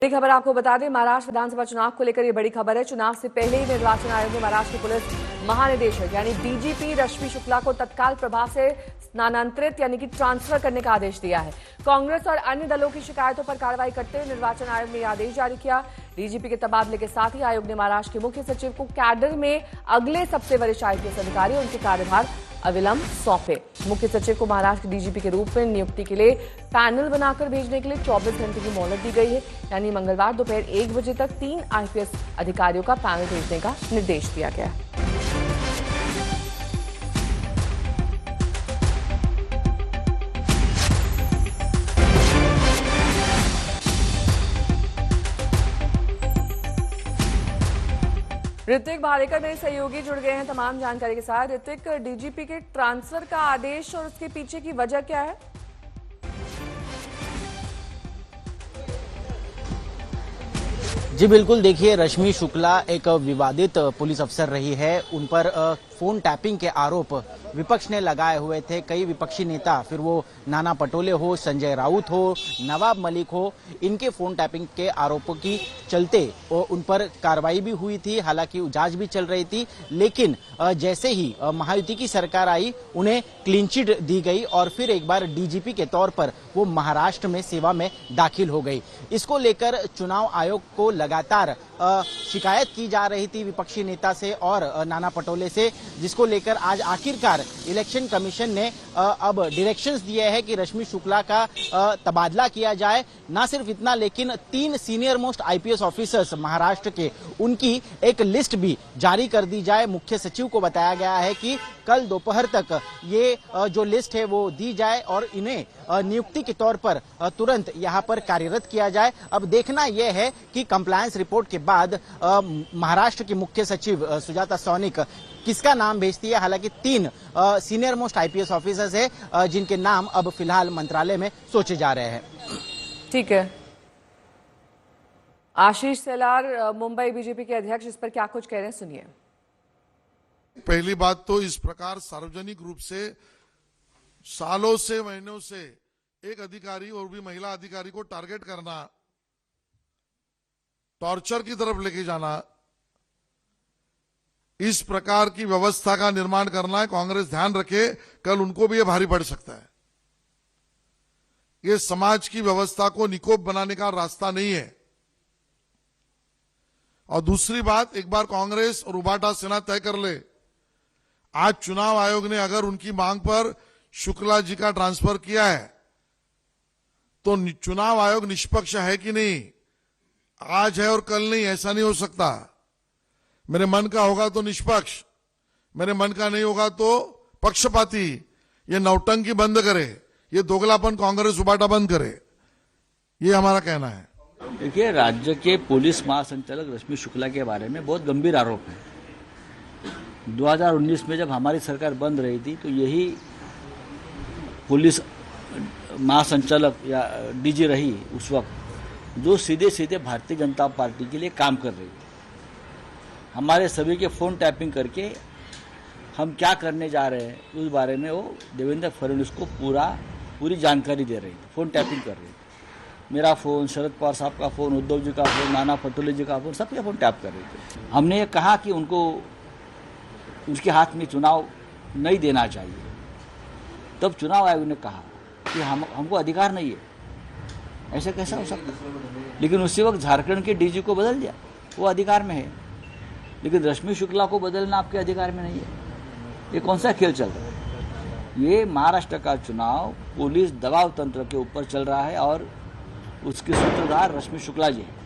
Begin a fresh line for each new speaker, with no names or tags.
बड़ी खबर आपको बता दें, महाराष्ट्र विधानसभा चुनाव को लेकर ये बड़ी खबर है। चुनाव से पहले ही निर्वाचन आयोग ने महाराष्ट्र की पुलिस महानिदेशक यानी डीजीपी रश्मि शुक्ला को तत्काल प्रभाव से स्थानांतरित यानी कि ट्रांसफर करने का आदेश दिया है। कांग्रेस और अन्य दलों की शिकायतों पर कार्रवाई करते हुए निर्वाचन आयोग ने यह आदेश जारी किया। डीजीपी के तबादले के साथ ही आयोग ने महाराष्ट्र के मुख्य सचिव को कैडर में अगले सबसे वरिष्ठ आईपीएस अधिकारी और उनके कार्यभार अविलंब सौंपे। मुख्य सचिव को महाराष्ट्र के डीजीपी के रूप में नियुक्ति के लिए पैनल बनाकर भेजने के लिए 24 घंटे की मोहलत दी गई है, यानी मंगलवार दोपहर 1 बजे तक 3 आईपीएस अधिकारियों का पैनल भेजने का निर्देश दिया गया है। ऋतिक भालेकर मेरे सहयोगी जुड़ गए हैं तमाम जानकारी के साथ। ऋतिक, डीजीपी के ट्रांसफर का आदेश और उसके पीछे की वजह क्या है?
जी बिल्कुल, देखिए रश्मि शुक्ला एक विवादित पुलिस अफसर रही है। उन पर फोन टैपिंग के आरोप विपक्ष ने लगाए हुए थे। कई विपक्षी नेता, फिर वो नाना पटोले हो, संजय राउत हो, नवाब मलिक हो, इनके फोन टैपिंग के आरोपों की चलते उन पर कार्रवाई भी हुई थी। हालांकि जांच भी चल रही थी, लेकिन जैसे ही महायुति की सरकार आई उन्हें क्लीन चिट दी गई और फिर एक बार डीजीपी के तौर पर वो महाराष्ट्र में सेवा में दाखिल हो गई। इसको लेकर चुनाव आयोग को लगातार शिकायत की जा रही थी विपक्षी नेता से और नाना पटोले से, जिसको लेकर आज आखिरकार इलेक्शन कमीशन ने अब डायरेक्शंस दिए हैं कि रश्मि शुक्ला का तबादला किया जाए। ना सिर्फ इतना, लेकिन 3 senior most IPS officers Maharashtra के, उनकी एक लिस्ट भी जारी कर दी जाए। मुख्य सचिव को बताया गया है कि कल दोपहर तक ये जो लिस्ट है वो दी जाए और इन्हें नियुक्ति के तौर पर तुरंत यहाँ पर कार्यरत किया जाए। अब देखना यह है कि कंप्लायंस रिपोर्ट के बाद महाराष्ट्र की मुख्य सचिव सुजाता सौनिक किसका नाम भेजती है। हालांकि 3 सीनियर मोस्ट आईपीएस ऑफिसर्स है जिनके नाम अब फिलहाल मंत्रालय में सोचे जा रहे हैं।
ठीक है, आशीष सेलार मुंबई बीजेपी के अध्यक्ष इस पर क्या कुछ कह रहे हैं, सुनिए।
पहली बात तो इस प्रकार सार्वजनिक रूप से सालों से महीनों से एक अधिकारी और भी महिला अधिकारी को टारगेट करना, टॉर्चर की तरफ लेके जाना, इस प्रकार की व्यवस्था का निर्माण करना है। कांग्रेस ध्यान रखे, कल उनको भी ये भारी पड़ सकता है। ये समाज की व्यवस्था को निकोप बनाने का रास्ता नहीं है। और दूसरी बात, एक बार कांग्रेस और उबाटा सेना तय कर ले, आज चुनाव आयोग ने अगर उनकी मांग पर शुक्ला जी का ट्रांसफर किया है तो चुनाव आयोग निष्पक्ष है कि नहीं, आज है और कल नहीं, ऐसा नहीं हो सकता। मेरे मन का होगा तो निष्पक्ष, मेरे मन का नहीं होगा तो पक्षपाती। ये नौटंकी बंद करे, ये दोगलापन कांग्रेस उबाटा बंद करे, ये हमारा कहना है।
देखिए, राज्य के पुलिस महासंचालक रश्मि शुक्ला के बारे में बहुत गंभीर आरोप है। 2019 में जब हमारी सरकार बंद रही थी तो यही पुलिस महासंचालक या डीजी रही उस वक्त, जो सीधे सीधे भारतीय जनता पार्टी के लिए काम कर रही थी। हमारे सभी के फोन टैपिंग करके हम क्या करने जा रहे हैं उस बारे में वो देवेंद्र फडणवीस को पूरी जानकारी दे रही थी, फोन टैपिंग कर रही थी। मेरा फ़ोन, शरद पवार साहब का फ़ोन, उद्धव जी का फ़ोन, नाना पटोले जी का फ़ोन, सबके फ़ोन टैप कर रहे थे। हमने ये कहा कि उनको उसके हाथ में चुनाव नहीं देना चाहिए। तब चुनाव आयोग ने कहा कि हमको अधिकार नहीं है, ऐसे कैसा हो सकता। लेकिन उसी वक्त झारखंड के डीजी को बदल दिया, वो अधिकार में है, लेकिन रश्मि शुक्ला को बदलना आपके अधिकार में नहीं है। ये कौन सा खेल चल रहा है? ये महाराष्ट्र का चुनाव पुलिस दबाव तंत्र के ऊपर चल रहा है और उसके सूत्रधार रश्मि शुक्ला जी है।